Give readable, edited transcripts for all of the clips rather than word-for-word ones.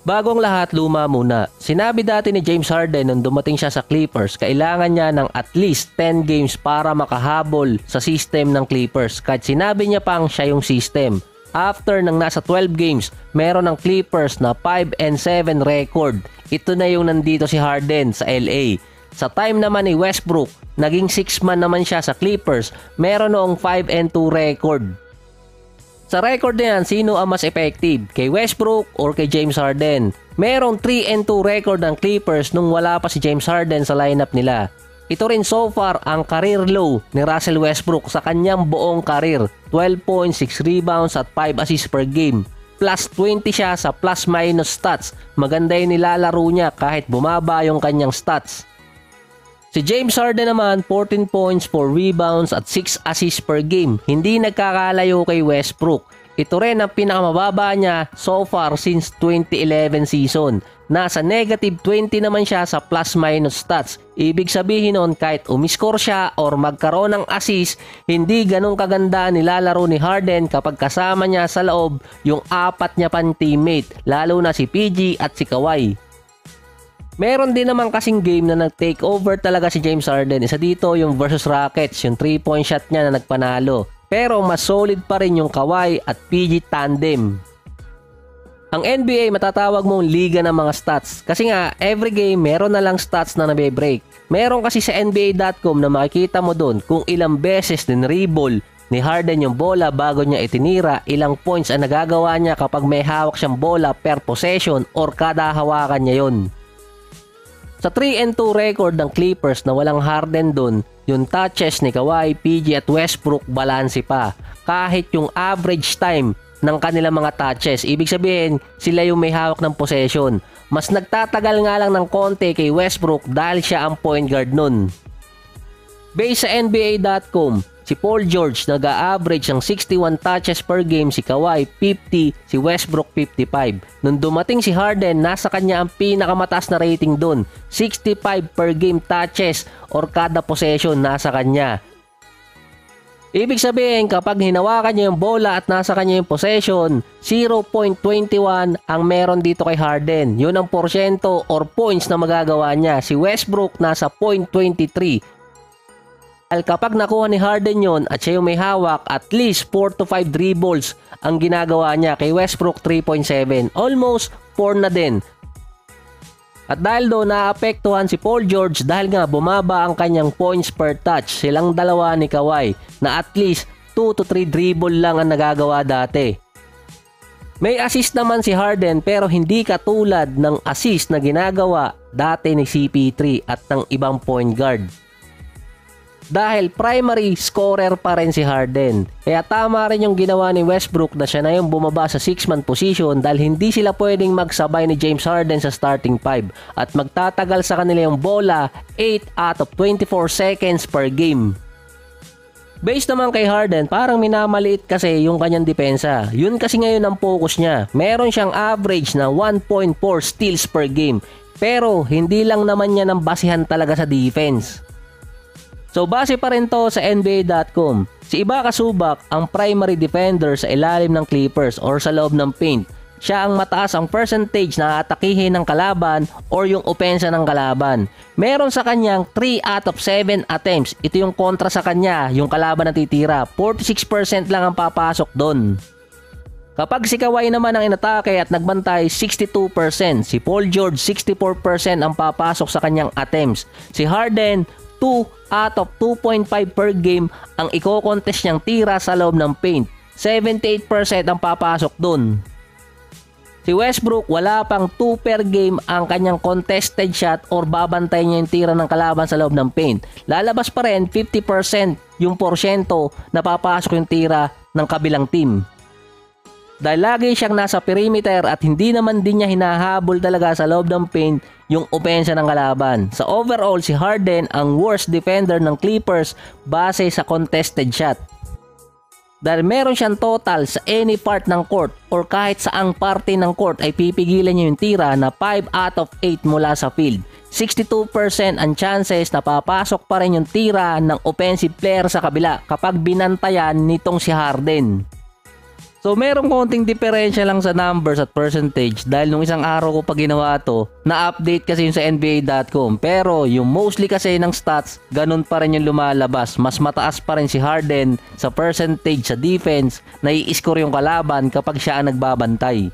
Bagong lahat, luma muna. Sinabi dati ni James Harden nung dumating siya sa Clippers, kailangan niya ng at least 10 games para makahabol sa system ng Clippers. Kahit sinabi niya pang siya yung system. After ng nasa 12 games, meron ng Clippers na 5-7 record. Ito na yung nandito si Harden sa LA. Sa time naman ni Westbrook, naging 6-man naman siya sa Clippers, meron noong 5-2 record. Sa record na yan, sino ang mas effective? Kay Westbrook or kay James Harden? Merong 3-2 record ng Clippers nung wala pa si James Harden sa lineup nila. Ito rin so far ang career low ni Russell Westbrook sa kanyang buong career. 12 points, 6 rebounds at 5 assists per game. Plus 20 siya sa plus-minus stats. Maganda yung nilalaro niya kahit bumaba yung kanyang stats. Si James Harden naman, 14 points, 4 rebounds at 6 assists per game. Hindi nagkakalayo kay Westbrook. Ito rin ang pinakamababa niya so far since 2011 season. Nasa negative 20 naman siya sa plus-minus stats. Ibig sabihin nun, kahit umiscore siya or magkaroon ng assist, hindi ganun kaganda nilalaro ni Harden kapag kasama niya sa loob yung apat niya pang teammate, lalo na si PG at si Kawhi. Meron din naman kasing game na nag-take over talaga si James Harden. Isa dito yung versus Rockets, yung 3-point shot niya na nagpanalo. Pero mas solid pa rin yung Kawhi at PG tandem. Ang NBA matatawag mong liga ng mga stats. Kasi nga, every game meron na lang stats na nabe-break. Meron kasi sa NBA.com na makikita mo doon kung ilang beses din reball ni Harden yung bola bago niya itinira, ilang points ang nagagawa niya kapag may hawak siyang bola per possession or kada hawakan niya yon. Sa 3-2 record ng Clippers na walang Harden dun, yung touches ni Kawhi, PG at Westbrook balanse pa. Kahit yung average time ng kanilang mga touches, ibig sabihin sila yung may hawak ng possession. Mas nagtatagal nga lang ng konti kay Westbrook dahil siya ang point guard nun. Based sa NBA.com, si Paul George nag-a-average ng 61 touches per game, si Kawhi 50, si Westbrook 55. Nung dumating si Harden, nasa kanya ang pinakamataas na rating dun, 65 per game touches or kada possession nasa kanya. Ibig sabihin, kapag hinawakan niya yung bola at nasa kanya yung possession, 0.21 ang meron dito kay Harden. Yun ang porsyento or points na magagawa niya. Si Westbrook nasa 0.23. Kapag nakuha ni Harden yon at siya yung may hawak, at least 4 to 5 dribbles ang ginagawa niya. Kay Westbrook 3.7, almost 4 na din. At dahil doon naapektuhan si Paul George dahil nga bumaba ang kanyang points per touch. Silang dalawa ni Kawhi na at least 2 to 3 dribble lang ang nagagawa dati. May assist naman si Harden pero hindi katulad ng assist na ginagawa dati ni CP3 at ng ibang point guard. Dahil primary scorer pa rin si Harden. Kaya tama rin yung ginawa ni Westbrook na siya na yung bumaba sa 6-man position dahil hindi sila pwedeng magsabay ni James Harden sa starting 5 at magtatagal sa kanila yung bola 8 out of 24 seconds per game. Based naman kay Harden, parang minamaliit kasi yung kanyang depensa. Yun kasi ngayon ang focus niya. Meron siyang average na 1.4 steals per game. Pero hindi lang naman niya nang basihan talaga sa defense. So base pa rin to sa NBA.com. Si Ibaka Subak ang primary defender sa ilalim ng Clippers or sa loob ng paint. Siya ang mataas ang percentage na atakihin ng kalaban or yung opensa ng kalaban. Meron sa kanyang 3 out of 7 attempts. Ito yung kontra sa kanya, yung kalaban na titira. 46% lang ang papasok doon. Kapag si Kawhi naman ang inatake at nagbantay, 62%. Si Paul George, 64% ang papasok sa kanyang attempts. Si Harden, 2 out of 2.5 per game ang iko-contest niyang tira sa loob ng paint. 78% ang papasok dun. Si Westbrook, wala pang 2 per game ang kanyang contested shot or babantay niya yung tira ng kalaban sa loob ng paint. Lalabas pa rin 50% yung porsyento na papasok yung tira ng kabilang team. Dahil lagi siyang nasa perimeter at hindi naman din niya hinahabol talaga sa loob ng paint yung opensa ng kalaban. Sa overall, si Harden ang worst defender ng Clippers base sa contested shot. Dahil meron siyang total sa any part ng court or kahit saang parte ng court ay pipigilan niya yung tira na 5 out of 8 mula sa field. 62% ang chances na papasok pa rin yung tira ng offensive player sa kabila kapag binantayan nitong si Harden. So merong konting diferensya lang sa numbers at percentage dahil nung isang araw ko pa ginawa to, na-update kasi yung sa NBA.com. Pero yung mostly kasi ng stats, ganun pa rin yung lumalabas. Mas mataas pa rin si Harden sa percentage sa defense na i-score yung kalaban kapag siya ang nagbabantay.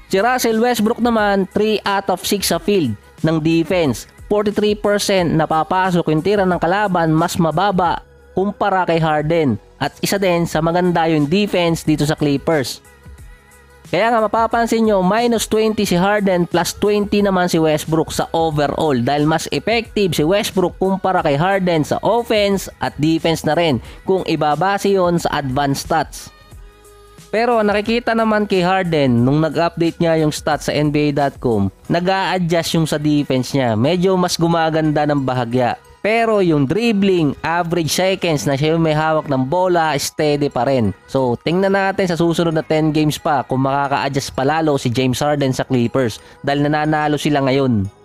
Si Russell Westbrook naman, 3 out of 6 sa field ng defense. 43% napapasok yung tira ng kalaban, mas mababa kumpara kay Harden. At isa din sa maganda yung defense dito sa Clippers. Kaya nga mapapansin nyo, minus 20 si Harden, plus 20 naman si Westbrook sa overall. Dahil mas effective si Westbrook kumpara kay Harden sa offense at defense na rin kung ibabase yon sa advanced stats. Pero nakikita naman kay Harden nung nag-update niya yung stats sa NBA.com, nag-a-adjust yung sa defense niya. Medyo mas gumaganda ng bahagya. Pero yung dribbling, average seconds na siya yung may hawak ng bola, steady pa rin. So, tingnan natin sa susunod na 10 games pa kung makaka-adjust palalo si James Harden sa Clippers dahil nananalo sila ngayon.